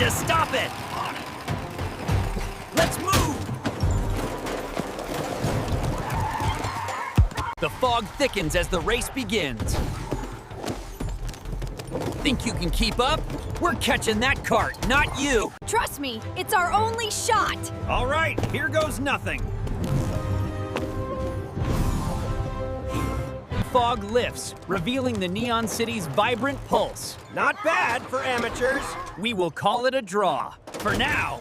to stop it! Let's move! The fog thickens as the race begins. Think you can keep up? We're catching that cart, not you! Trust me, it's our only shot! All right, here goes nothing. Fog lifts, revealing the Neon City's vibrant pulse. Not bad for amateurs. We will call it a draw. For now,